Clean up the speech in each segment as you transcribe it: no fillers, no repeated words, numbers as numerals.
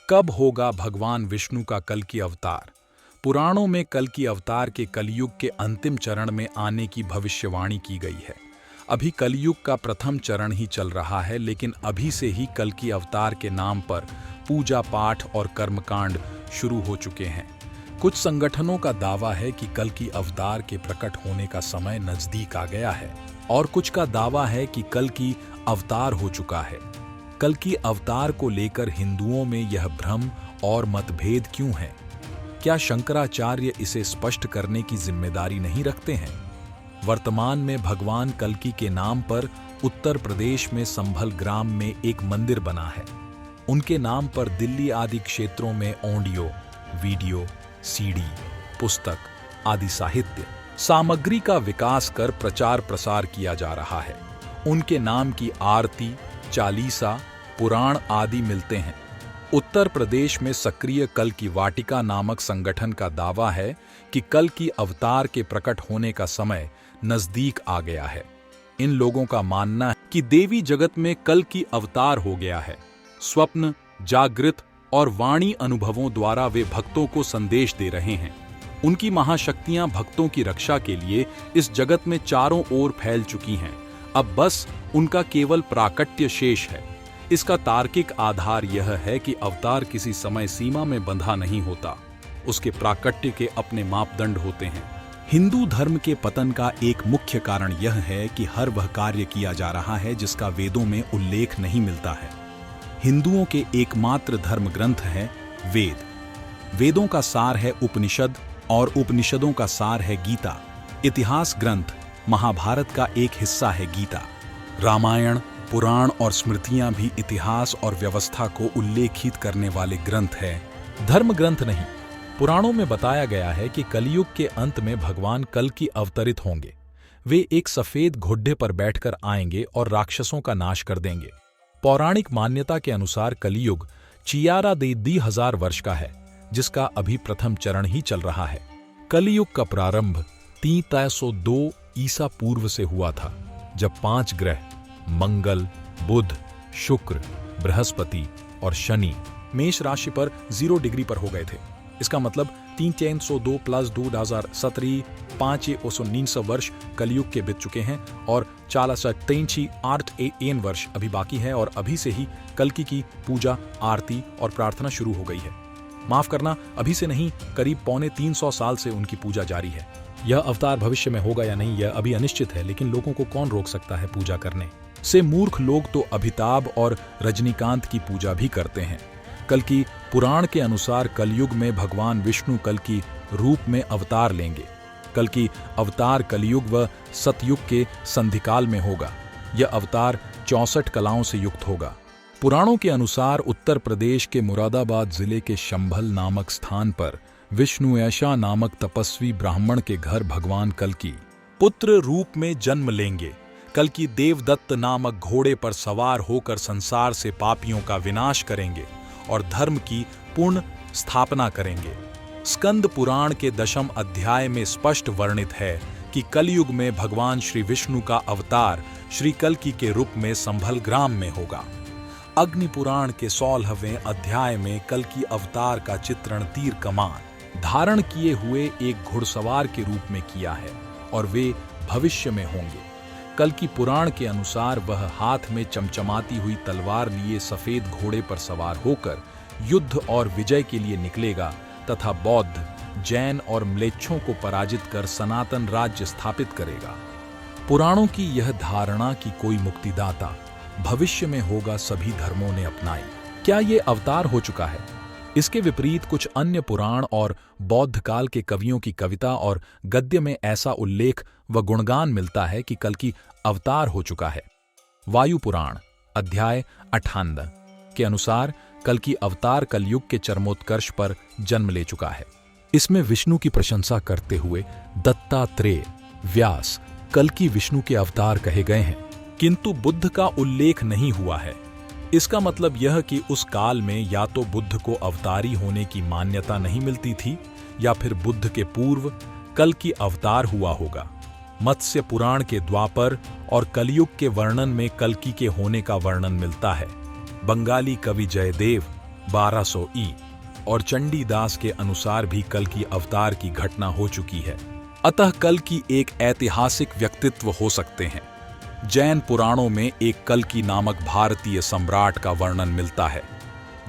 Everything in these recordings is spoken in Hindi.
कब होगा भगवान विष्णु का कल्कि अवतार? पुराणों में कल्कि अवतार के कलयुग के अंतिम चरण में आने की भविष्यवाणी की गई है। अभी कलयुग का प्रथम चरण ही चल रहा है, लेकिन अभी से ही कल्कि अवतार के नाम पर पूजा पाठ और कर्मकांड शुरू हो चुके हैं। कुछ संगठनों का दावा है कि कल्कि अवतार के प्रकट होने का समय नजदीक आ गया है, और कुछ का दावा है कि कल्कि अवतार हो चुका है। कल्कि अवतार को लेकर हिंदुओं में यह भ्रम और मतभेद क्यों है? क्या शंकराचार्य इसे स्पष्ट करने की जिम्मेदारी नहीं रखते हैं? वर्तमान में भगवान कल्कि के नाम पर उत्तर प्रदेश में संभल ग्राम में एक मंदिर बना है। उनके नाम पर दिल्ली आदि क्षेत्रों में ऑडियो, वीडियो, सीडी, पुस्तक आदि साहित्य सामग्री का विकास कर प्रचार प्रसार किया जा रहा है। उनके नाम की आरती, चालीसा, पुराण आदि मिलते हैं। उत्तर प्रदेश में सक्रिय कल्कि वाटिका नामक संगठन का दावा है कि कल्कि अवतार के प्रकट होने का समय नजदीक आ गया है। इन लोगों का मानना है कि देवी जगत में कल्कि अवतार हो गया है। स्वप्न, जागृत और वाणी अनुभवों द्वारा वे भक्तों को संदेश दे रहे हैं। उनकी महाशक्तियां भक्तों की रक्षा के लिए इस जगत में चारों ओर फैल चुकी हैं। अब बस उनका केवल प्राकट्य शेष है। इसका तार्किक आधार यह है कि अवतार किसी समय सीमा में बंधा नहीं होता। उसके प्राकट्य के अपने मापदंड होते हैं। हिंदू धर्म के पतन का एक मुख्य कारण यह है कि हर वह कार्य किया जा रहा है जिसका वेदों में उल्लेख नहीं मिलता है। हिंदुओं के एकमात्र धर्म ग्रंथ है वेद। वेदों का सार है उपनिषद और उपनिषदों का सार है गीता। इतिहास ग्रंथ महाभारत का एक हिस्सा है गीता। रामायण, पुराण और स्मृतियां भी इतिहास और व्यवस्था को उल्लेखित करने वाले ग्रंथ है, धर्म ग्रंथ नहीं। पुराणों में बताया गया है कि कलयुग के अंत में भगवान कल्कि अवतरित होंगे। वे एक सफेद घोड़े पर बैठकर आएंगे और राक्षसों का नाश कर देंगे। पौराणिक मान्यता के अनुसार कलयुग चियारा देदी 1000 वर्ष का है, जिसका अभी प्रथम चरण ही चल रहा है। कलयुग का प्रारंभ 302 ईसा पूर्व से हुआ था, जब 5 ग्रह मंगल, बुध, शुक्र, बृहस्पति और शनि मेष राशि पर 0 डिग्री पर हो गए थे। इसका मतलब 302 + 2017 5 वर्ष कलयुग के बीत चुके हैं और 438 वर्ष अभी बाकी है, और अभी से ही कल्कि की पूजा, आरती और प्रार्थना शुरू हो गई है। माफ करना, अभी से नहीं, करीब 350 साल से उनकी पूजा जारी है। यह अवतार भविष्य में होगा या नहीं, यह अभी अनिश्चित है, लेकिन लोगों को कौन रोक सकता है पूजा करने से? मूर्ख लोग तो अभिताभ और रजनीकांत की पूजा भी करते हैं। कल्कि पुराण के अनुसार कलयुग में भगवान विष्णु कल्कि रूप में अवतार लेंगे। कल्कि अवतार कलयुग व सतयुग के संधिकाल में होगा। यह अवतार 64 कलाओं से युक्त होगा। पुराणों के अनुसार उत्तर प्रदेश के मुरादाबाद जिले के शंभल नामक स्थान पर विष्णुयशा नामक तपस्वी ब्राह्मण के घर भगवान कल्कि पुत्र रूप में जन्म लेंगे। कल्कि देवदत्त नामक घोड़े पर सवार होकर संसार से पापियों का विनाश करेंगे और धर्म की पूर्ण स्थापना करेंगे। स्कंद पुराण के 10वें अध्याय में स्पष्ट वर्णित है कि कलयुग में भगवान श्री विष्णु का अवतार श्री कल्कि के रूप में संभल ग्राम में होगा। अग्नि पुराण के 16वें अध्याय में कल्कि अवतार का चित्रण तीर कमान धारण किए हुए एक घुड़सवार के रूप में किया है, और वे भविष्य में होंगे। कल्कि पुराण के अनुसार वह हाथ में चमचमाती हुई तलवार लिए सफेद घोड़े पर सवार होकर युद्ध और विजय के लिए निकलेगा तथा बौद्ध, जैन और म्लेच्छों को पराजित कर सनातन राज्य स्थापित करेगा। पुराणों की यह धारणा कि कोई मुक्तिदाता भविष्य में होगा सभी धर्मों ने अपनाई। क्या ये अवतार हो चुका है? इसके विपरीत कुछ अन्य पुराण और बौद्ध काल के कवियों की कविता और गद्य में ऐसा उल्लेख व गुणगान मिलता है कि कल्कि अवतार हो चुका है। वायु पुराण अध्याय 58 के अनुसार कल्कि अवतार कलयुग के चरमोत्कर्ष पर जन्म ले चुका है। इसमें विष्णु की प्रशंसा करते हुए दत्तात्रेय, व्यास कल्कि विष्णु के अवतार कहे गए हैं, किंतु बुद्ध का उल्लेख नहीं हुआ है। इसका मतलब यह कि उस काल में या तो बुद्ध को अवतारी होने की मान्यता नहीं मिलती थी, या फिर बुद्ध के पूर्व कल्कि अवतार हुआ होगा। मत्स्य पुराण के द्वापर और कलयुग के वर्णन में कल्कि के होने का वर्णन मिलता है। बंगाली कवि जयदेव 1200 ई और चंडीदास के अनुसार भी कल की अवतार की घटना हो चुकी है। अतः कल की एक ऐतिहासिक व्यक्तित्व हो सकते हैं। जैन पुराणों में एक कल्की नामक भारतीय सम्राट का वर्णन मिलता है।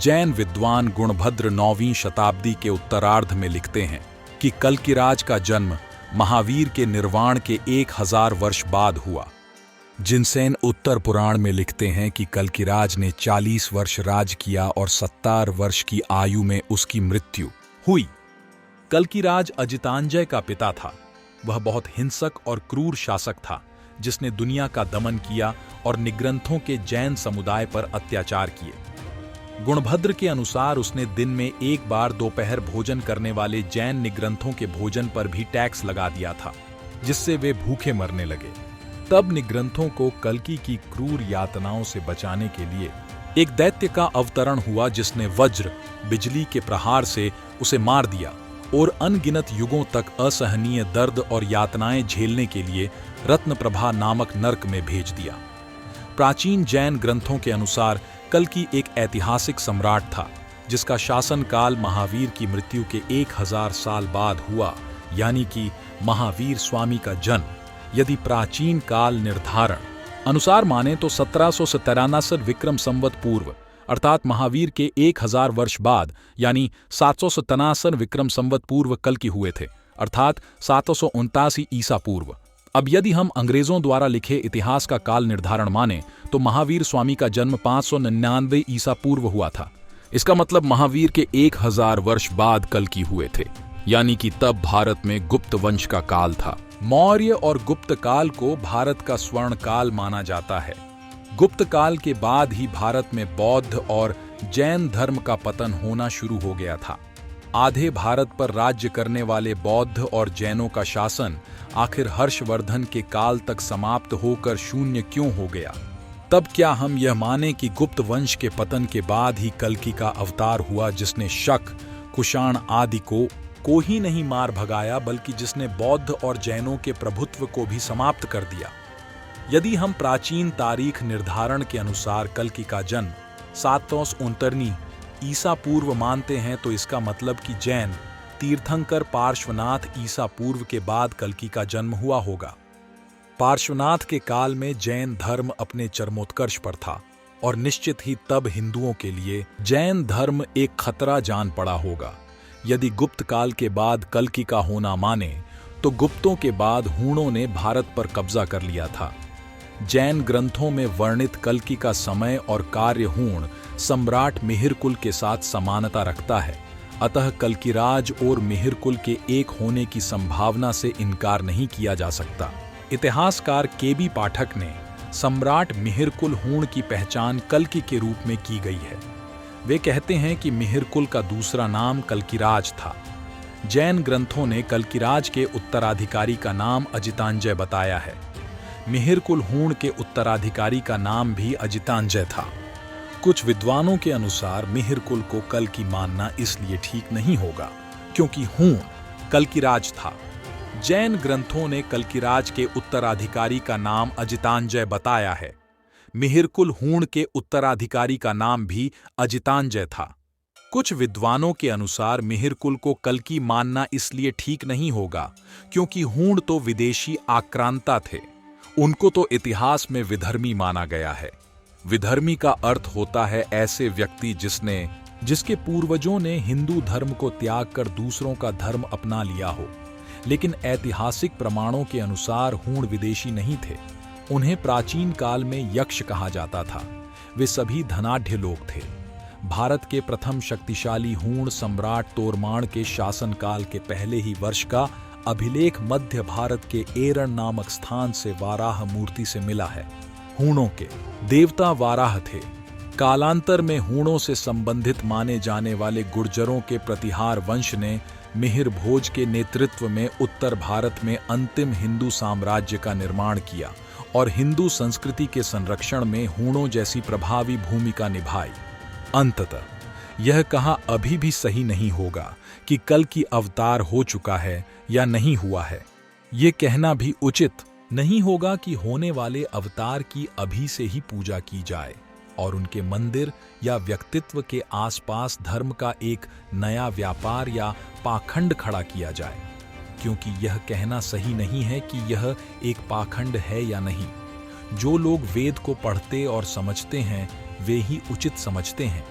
जैन विद्वान गुणभद्र 9वीं शताब्दी के उत्तरार्ध में लिखते हैं कि कल्कीराज का जन्म महावीर के निर्वाण के 1000 वर्ष बाद हुआ। जिनसेन उत्तर पुराण में लिखते हैं कि कल्कीराज ने 40 वर्ष राज किया और 70 वर्ष की आयु में उसकी मृत्यु हुई। कल्कीराज अजितांजय का पिता था। वह बहुत हिंसक और क्रूर शासक था जिसने दुनिया का दमन किया और निग्रंथों के जैन समुदाय पर अत्याचार किए। गुणभद्र के अनुसार उसने दिन में एक बार दोपहर भोजन करने वाले जैन निग्रंथों के भोजन पर भी टैक्स लगा दिया था, जिससे वे भूखे मरने लगे। तब निग्रंथों को कल्की की क्रूर यातनाओं से बचाने के लिए एक दैत्य का अवतरण हुआ, जिसने वज्र बिजली के प्रहार से उसे मार दिया और अनगिनत युगों तक असहनीय दर्द और यातनाएं झेलने के लिए रत्नप्रभा नामक नर्क में भेज दिया। प्राचीन जैन ग्रंथों के अनुसार कल्की एक ऐतिहासिक सम्राट था जिसका शासनकाल महावीर की मृत्यु के 1000 साल बाद हुआ, यानी कि महावीर स्वामी का जन्म यदि प्राचीन काल निर्धारण अनुसार माने तो 1793 विक्रम संवत पूर्व अर्थात महावीर के 1000 वर्ष बाद यानी 797 विक्रम संवत पूर्व कल्की हुए थे, अर्थात 779 ईसा पूर्व। अब यदि हम अंग्रेजों द्वारा लिखे इतिहास का काल निर्धारण माने तो महावीर स्वामी का जन्म 599 ईसा पूर्व हुआ था। इसका मतलब महावीर के 1000 वर्ष बाद कल्की हुए थे, यानी कि तब भारत में गुप्त वंश का काल था। मौर्य और गुप्त काल को भारत का स्वर्ण काल माना जाता है। गुप्त काल के बाद ही भारत में बौद्ध और जैन धर्म का पतन होना शुरू हो गया था। आधे भारत पर राज्य करने वाले बौद्ध और जैनों का शासन आखिर हर्षवर्धन के काल तक समाप्त होकर शून्य क्यों हो गया? तब क्या हम यह माने कि गुप्त वंश के पतन के बाद ही कल्की का अवतार हुआ, जिसने शक, कुषाण आदि को ही नहीं मार भगाया, बल्कि जिसने बौद्ध और जैनों के प्रभुत्व को भी समाप्त कर दिया? यदि हम प्राचीन तारीख निर्धारण के अनुसार कल्की का जन्म 769 ईसा पूर्व मानते हैं तो इसका मतलब कि जैन तीर्थंकर पार्श्वनाथ ईसा पूर्व के बाद कल्की का जन्म हुआ होगा। पार्श्वनाथ के काल में जैन धर्म अपने चरमोत्कर्ष पर था और निश्चित ही तब हिंदुओं के लिए जैन धर्म एक खतरा जान पड़ा होगा। यदि गुप्त काल के बाद कल्की का होना माने तो गुप्तों के बाद हूणों ने भारत पर कब्जा कर लिया था। जैन ग्रंथों में वर्णित कल्की का समय और कार्य हूण सम्राट मिहिरकुल के साथ समानता रखता है, अतः कल्कीराज और मिहिरकुल के एक होने की संभावना से इनकार नहीं किया जा सकता। इतिहासकार के.बी. पाठक ने सम्राट मिहिरकुल हूण की पहचान कल्की के रूप में की गई है। वे कहते हैं कि मिहिरकुल का दूसरा नाम कल्कीराज था। जैन ग्रंथों ने कल्कीराज के उत्तराधिकारी का नाम अजितांजय बताया है। मिहिरकुल हूण के उत्तराधिकारी का नाम भी अजितांजय था। कुछ विद्वानों के अनुसार मिहिरकुल को कल्की मानना इसलिए ठीक नहीं होगा क्योंकि हूण कल्कीराज था। जैन ग्रंथों ने कल्कीराज के उत्तराधिकारी का नाम अजितांजय बताया है। मिहिरकुल हूण के उत्तराधिकारी का नाम भी अजितांजय था। कुछ विद्वानों के अनुसार मिहिरकुल को कल्की मानना इसलिए ठीक नहीं होगा क्योंकि हूण तो विदेशी आक्रांता थे, उनको तो इतिहास में विधर्मी माना गया है। विधर्मी का अर्थ होता है ऐसे व्यक्ति जिसके पूर्वजों ने हिंदू धर्म को त्याग कर दूसरों का धर्म अपना लिया हो। लेकिन ऐतिहासिक प्रमाणों के अनुसार हूण विदेशी नहीं थे। उन्हें प्राचीन काल में यक्ष कहा जाता था। वे सभी धनाढ्य लोग थे। भारत के प्रथम शक्तिशाली हूण सम्राट तोरमाण के शासनकाल के पहले ही वर्ष का अभिलेख मध्य भारत के एरण नामक स्थान से वाराह मूर्ति से मिला है। हूणों के देवता वाराह थे। कालांतर में हूणों से संबंधित माने जाने वाले गुर्जरों के प्रतिहार वंश ने मिहिर भोज के नेतृत्व में उत्तर भारत में अंतिम हिंदू साम्राज्य का निर्माण किया और हिंदू संस्कृति के संरक्षण में हूणों जैसी प्रभावी भूमिका निभाई। अंततः यह कहा अभी भी सही नहीं होगा कि कल्की अवतार हो चुका है या नहीं हुआ है। ये कहना भी उचित नहीं होगा कि होने वाले अवतार की अभी से ही पूजा की जाए और उनके मंदिर या व्यक्तित्व के आसपास धर्म का एक नया व्यापार या पाखंड खड़ा किया जाए, क्योंकि यह कहना सही नहीं है कि यह एक पाखंड है या नहीं। जो लोग वेद को पढ़ते और समझते हैं वे ही उचित समझते हैं